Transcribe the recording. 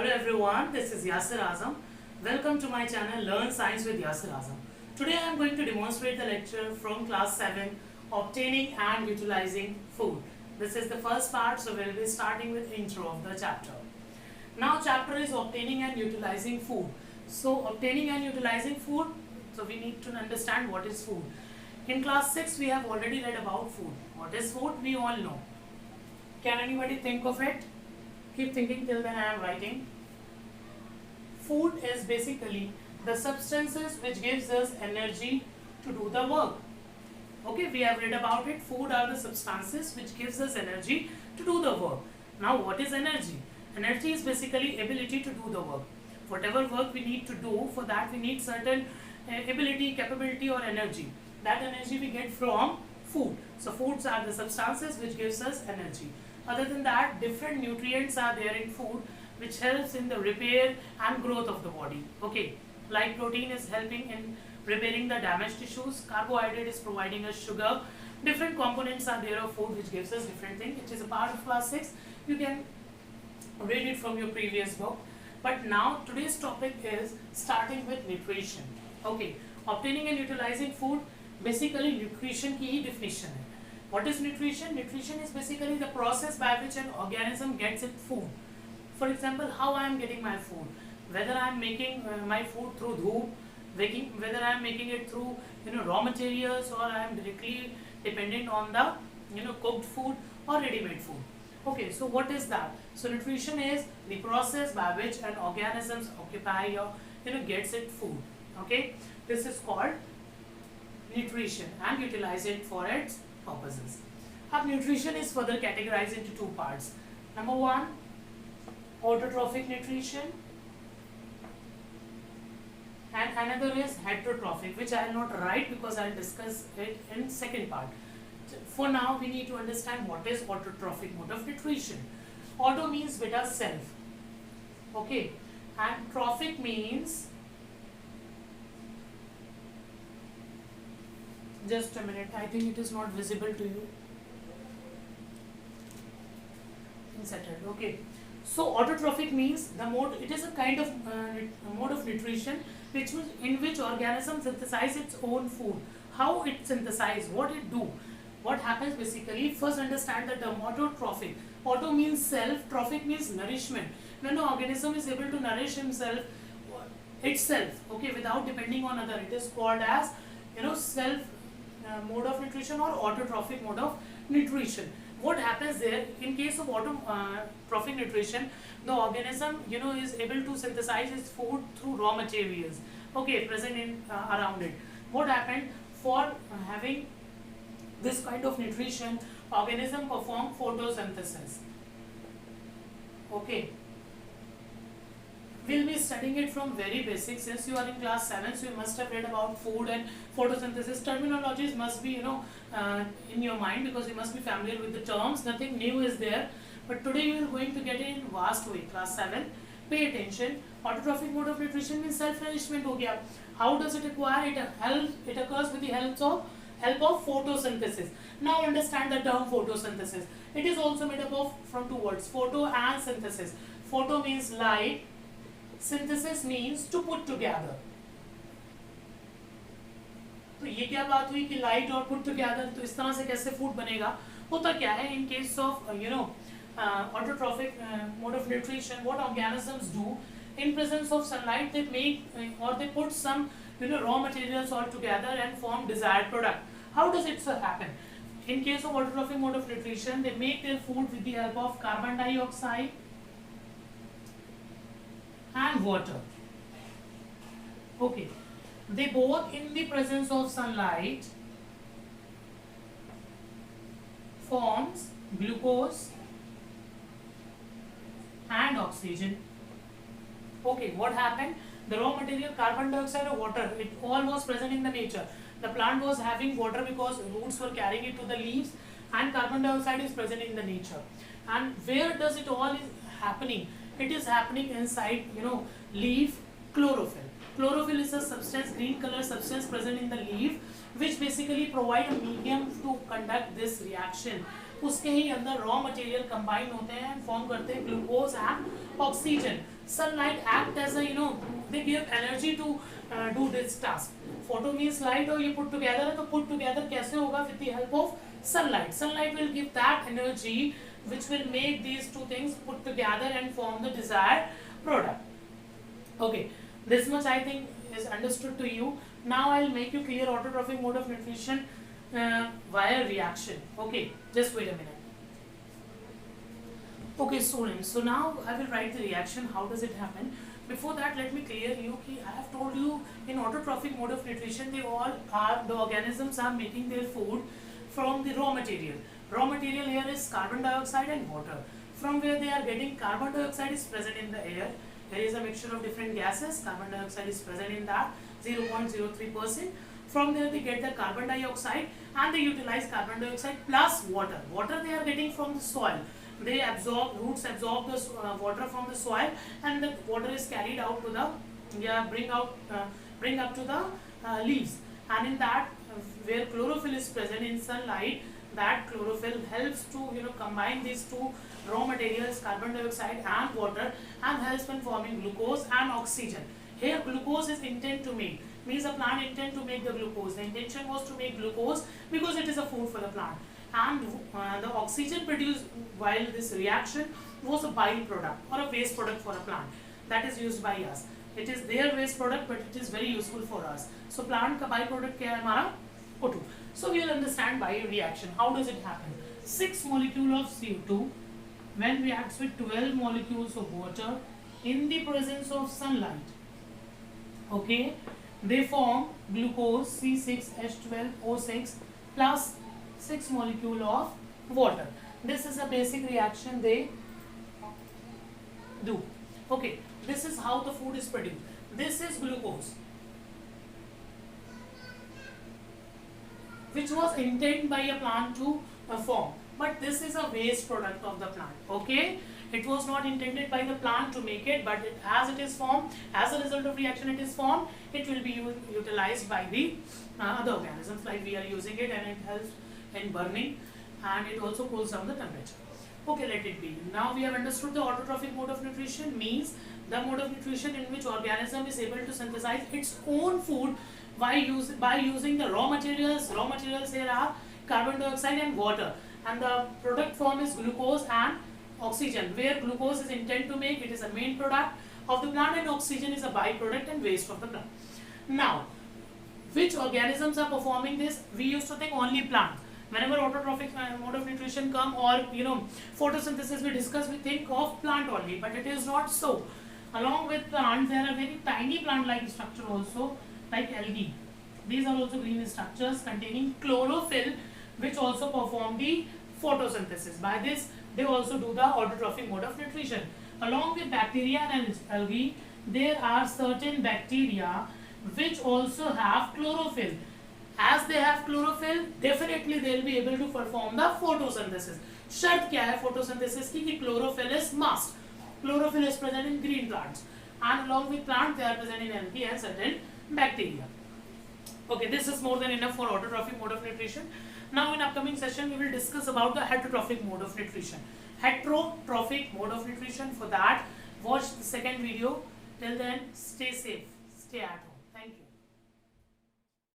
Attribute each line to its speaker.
Speaker 1: Hello everyone, this is Yasir Azam. Welcome to my channel Learn Science with Yasir Azam. Today I am going to demonstrate the lecture from class 7, Obtaining and Utilizing Food. This is the first part, so we will be starting with intro of the chapter. Now chapter is Obtaining and Utilizing Food. So obtaining and utilizing food, so we need to understand what is food. In class 6 we have already read about food. What is food? We all know. Can anybody think of it? Keep thinking till then I am writing. Food is basically the substances which gives us energy to do the work. Okay, we have read about it. Food are the substances which gives us energy to do the work. Now what is energy? Energy is basically ability to do the work. Whatever work we need to do, for that we need certain ability, capability or energy. That energy we get from food. So foods are the substances which gives us energy. Other than that, different nutrients are there in food which helps in the repair and growth of the body. Okay, like protein is helping in repairing the damaged tissues, carbohydrate is providing us sugar. Different components are there of food which gives us different things. It is a part of class 6. You can read it from your previous book. But now today's topic is starting with nutrition. Okay, obtaining and utilizing food, basically nutrition की ही definition है. What is nutrition? Nutrition is basically the process by which an organism gets its food. For example, how I am getting my food, whether I am making my food through dhoop, whether I am making it through raw materials, or I am directly dependent on the cooked food or ready-made food. Okay, so what is that? So nutrition is the process by which an organism occupy or gets its food. Okay, this is called nutrition and utilize it for its purposes. Now nutrition is further categorized into two parts. Number one, autotrophic nutrition, and another is heterotrophic, which I will not write because I will discuss it in second part. For now we need to understand what is autotrophic mode of nutrition. Auto means beta self, okay, and trophic means, just a minute, I think it is not visible to you. Inserted. Okay. So autotrophic means the mode. It is a kind of mode of nutrition in which organism synthesize its own food. How it synthesize? What it do? What happens basically? First understand the term autotrophic. Auto means self. Trophic means nourishment. When the organism is able to nourish itself, okay, without depending on other, it is called as self mode of nutrition or autotrophic mode of nutrition. What happens there in case of autotrophic nutrition? The organism is able to synthesize its food through raw materials, okay, present in around it. What happened for having this kind of nutrition? Organism perform photosynthesis. Okay, we'll be studying it from very basic. Since you are in class 7, so you must have read about food and photosynthesis. Terminologies must be in your mind because you must be familiar with the terms. Nothing new is there, but today you are going to get it in vast way. Class 7, pay attention. Autotrophic mode of nutrition means self-nourishment हो गया. How does it acquire? It occurs with the help of photosynthesis. Now understand the term photosynthesis. It is also made up of from two words, photo and synthesis. Photo means light, synthesis means to put together. तो ये क्या बात हुई कि light और put together, तो इस तरह से कैसे फूड बनेगा? होता क्या है in case of autotrophic mode of nutrition, what organisms do in presence of sunlight, they make or they put some raw materials all together and form desired product. How does it happen? In case of autotrophic mode of nutrition, they make their food with the help of carbon dioxide and water. Okay, they both in the presence of sunlight forms glucose and oxygen. Okay, what happened? The raw material carbon dioxide or water, it all was present in the nature. The plant was having water because roots were carrying it to the leaves, and carbon dioxide is present in the nature. And where does it all is happening? It is happening inside leaf chlorophyll. Chlorophyll is a substance, green color substance present in the leaf, which basically provide a medium to conduct this reaction. उसके ही अंदर raw material combine होते हैं, form करते हैं glucose and oxygen. Sunlight act as a, they give energy to do this task. Photo means light और ये put together है, तो put together कैसे होगा? With the help of sunlight. Sunlight will give that energy which will make these two things put together and form the desired product. Okay, this much I think is understood to you. Now I'll make you clear autotrophic mode of nutrition via reaction. Okay, just wait a minute. Okay, students, so now I will write the reaction. How does it happen? Before that, let me clear you. I have told you in autotrophic mode of nutrition, the organisms are making their food from the raw material. Raw material here is carbon dioxide and water. From where they are getting carbon dioxide is present in the air. There is a mixture of different gases. Carbon dioxide is present in that 0.03%. From there they get the carbon dioxide and they utilize carbon dioxide plus water. Water they are getting from the soil. They absorb, roots absorb the water from the soil, and the water is carried out to the, bring up to the leaves. And in that, where chlorophyll is present in sunlight, that chlorophyll helps to combine these two raw materials, carbon dioxide and water, and helps in forming glucose and oxygen. Here glucose is intent to make, means the plant intend to make the glucose. The intention was to make glucose because it is a food for the plant. And the oxygen produced while this reaction was a byproduct or a waste product for a plant that is used by us. It is their waste product, but it is very useful for us. So plant का byproduct क्या है हमारा? O2. So we will understand bioreaction. How does it happen? 6 molecules of CO2 when reacts with 12 molecules of water in the presence of sunlight. Okay, they form glucose C6H12O6 plus 6 molecules of water. This is a basic reaction they do. Okay, this is how the food is produced. This is glucose, which was intended by a plant to form, but this is a waste product of the plant. Okay, it was not intended by the plant to make it, but as it is formed, as a result of reaction it is formed, it will be utilized by the other organisms, like we are using it, and it helps in burning, and it also cools down the temperature. Okay, let it be. Now we have understood the autotrophic mode of nutrition, means the mode of nutrition in which organism is able to synthesize its own food by using the raw materials. Raw materials here are carbon dioxide and water, and the product form is glucose and oxygen, where glucose is intended to make, it is a main product of the plant, and oxygen is a byproduct and waste of the plant. Now, which organisms are performing this? We used to think only plant. Whenever autotrophic mode of nutrition come, or photosynthesis we discuss, we think of plant only, but it is not so. Along with plants, there are very tiny plant-like structure also, like algae. These are also green structures containing chlorophyll, which also perform the photosynthesis. By this, they also do the autotrophic mode of nutrition. Along with bacteria and algae, there are certain bacteria which also have chlorophyll. As they have chlorophyll, definitely they will be able to perform the photosynthesis. शर्त क्या है photosynthesis की कि chlorophyll is must. Chlorophyll is present in green plants, and along with plants they are present in algae and certain bacteria. Okay, this is more than enough for autotrophic mode of nutrition. Now in upcoming session we will discuss about the heterotrophic mode of nutrition. Heterotrophic mode of nutrition. For that, watch the second video. Till then, stay safe, stay at home.